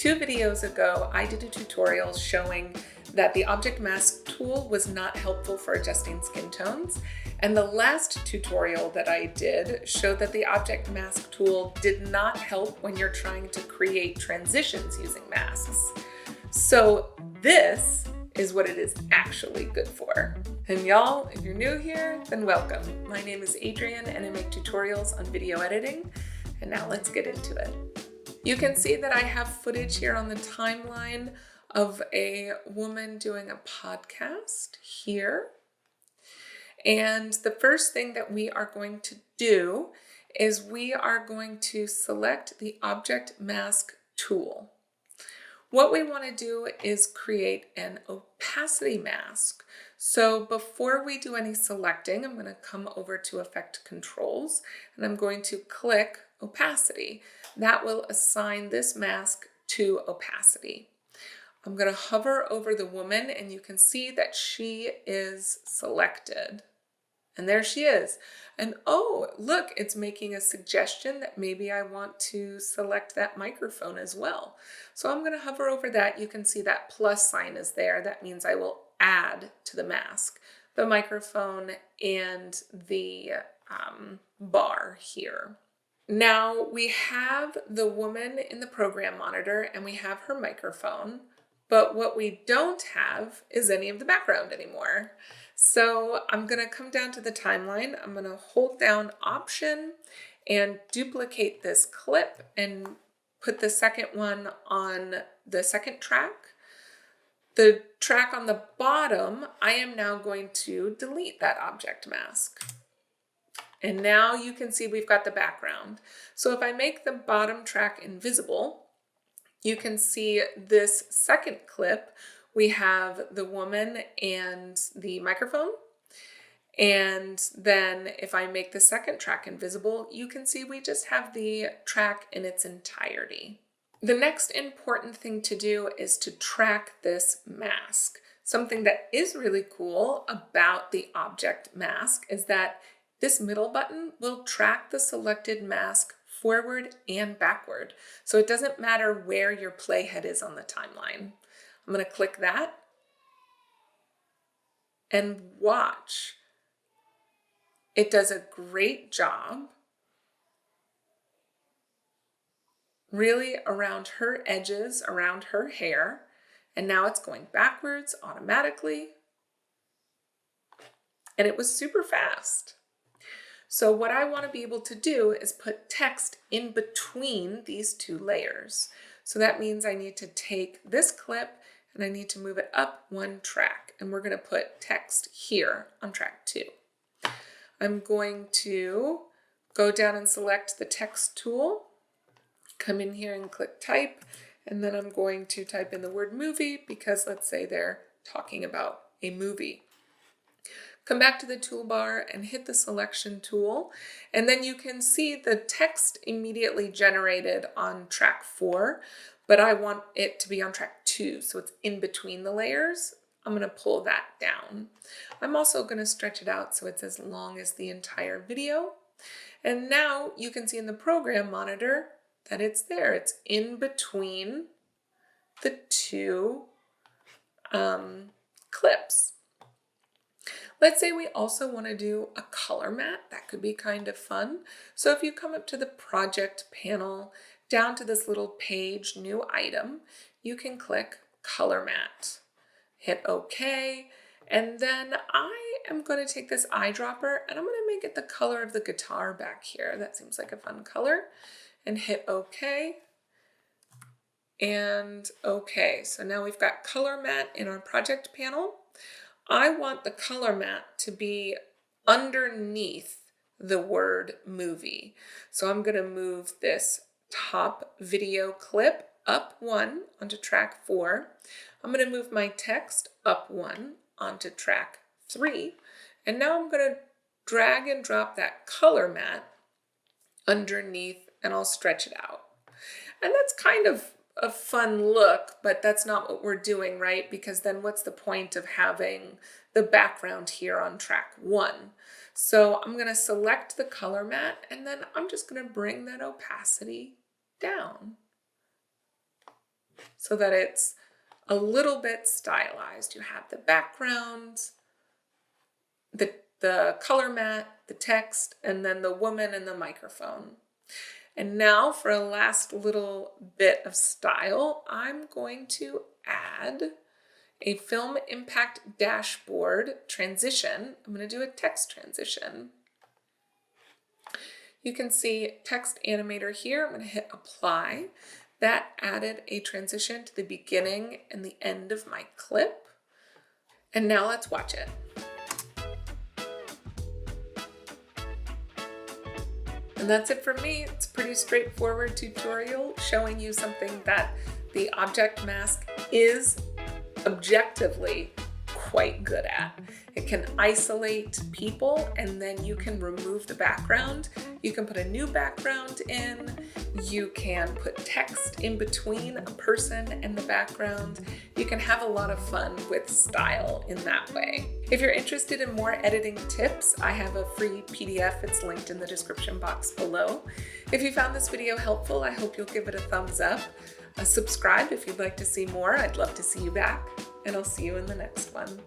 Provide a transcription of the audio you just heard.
2 videos ago, I did a tutorial showing that the Object Mask tool was not helpful for adjusting skin tones. And the last tutorial that I did showed that the Object Mask tool did not help when you're trying to create transitions using masks. So this is what it is actually good for. And y'all, if you're new here, then welcome. My name is Adrienne and I make tutorials on video editing. And now let's get into it. You can see that I have footage here on the timeline of a woman doing a podcast here. And the first thing that we are going to do is we are going to select the Object Mask tool. What we want to do is create an opacity mask. So before we do any selecting, I'm going to come over to Effect Controls and I'm going to click Opacity. That will assign this mask to opacity. I'm going to hover over the woman and you can see that she is selected. And there she is. And oh, look, it's making a suggestion that maybe I want to select that microphone as well. So I'm going to hover over that. You can see that plus sign is there. That means I will add to the mask the microphone and the bar here. Now we have the woman in the program monitor and we have her microphone, but what we don't have is any of the background anymore. So I'm going to come down to the timeline. I'm going to hold down Option and duplicate this clip and put the second one on the second track. The track on the bottom, I am now going to delete that object mask. And now you can see we've got the background. So if I make the bottom track invisible, you can see this second clip. We have the woman and the microphone. And then if I make the second track invisible, you can see we just have the track in its entirety. The next important thing to do is to track this mask. Something that is really cool about the object mask is that this middle button will track the selected mask forward and backward. So it doesn't matter where your playhead is on the timeline. I'm going to click that and watch. It does a great job really around her edges, around her hair. And now it's going backwards automatically. And it was super fast. So what I want to be able to do is put text in between these two layers. So that means I need to take this clip and I need to move it up one track. And we're going to put text here on track 2. I'm going to go down and select the text tool, come in here and click type, and then I'm going to type in the word movie because let's say they're talking about a movie. Come back to the toolbar and hit the selection tool, and then you can see the text immediately generated on track 4, but I want it to be on track 2, so it's in between the layers. I'm going to pull that down. I'm also going to stretch it out so it's as long as the entire video. And now you can see in the program monitor that it's there. It's in between the two clips. Let's say we also want to do a color mat. That could be kind of fun. So if you come up to the project panel, down to this little page, new item, you can click color mat. Hit OK. And then I am going to take this eyedropper and I'm going to make it the color of the guitar back here. That seems like a fun color. And hit OK. And OK. So now we've got color mat in our project panel. I want the color mat to be underneath the word movie. So I'm going to move this top video clip up 1 onto track 4. I'm going to move my text up 1 onto track 3. And now I'm going to drag and drop that color mat underneath and I'll stretch it out. And that's kind of a fun look, but that's not what we're doing, right? Because then what's the point of having the background here on track 1? So I'm going to select the color mat and then I'm just going to bring that opacity down. so that it's a little bit stylized. You have the background, the color mat, the text, and then the woman and the microphone. And now for a last little bit of style, I'm going to add a film impact dashboard transition. I'm going to do a text transition. You can see text animator here. I'm going to hit apply. That added a transition to the beginning and the end of my clip. And now let's watch it. And that's it for me. It's a pretty straightforward tutorial showing you something that the object mask is objectively quite good at. It can isolate people, and then you can remove the background. You can put a new background in. You can put text in between a person and the background. You can have a lot of fun with style in that way. If you're interested in more editing tips, I have a free PDF. It's linked in the description box below. If you found this video helpful, I hope you'll give it a thumbs up. Subscribe if you'd like to see more. I'd love to see you back, and I'll see you in the next one.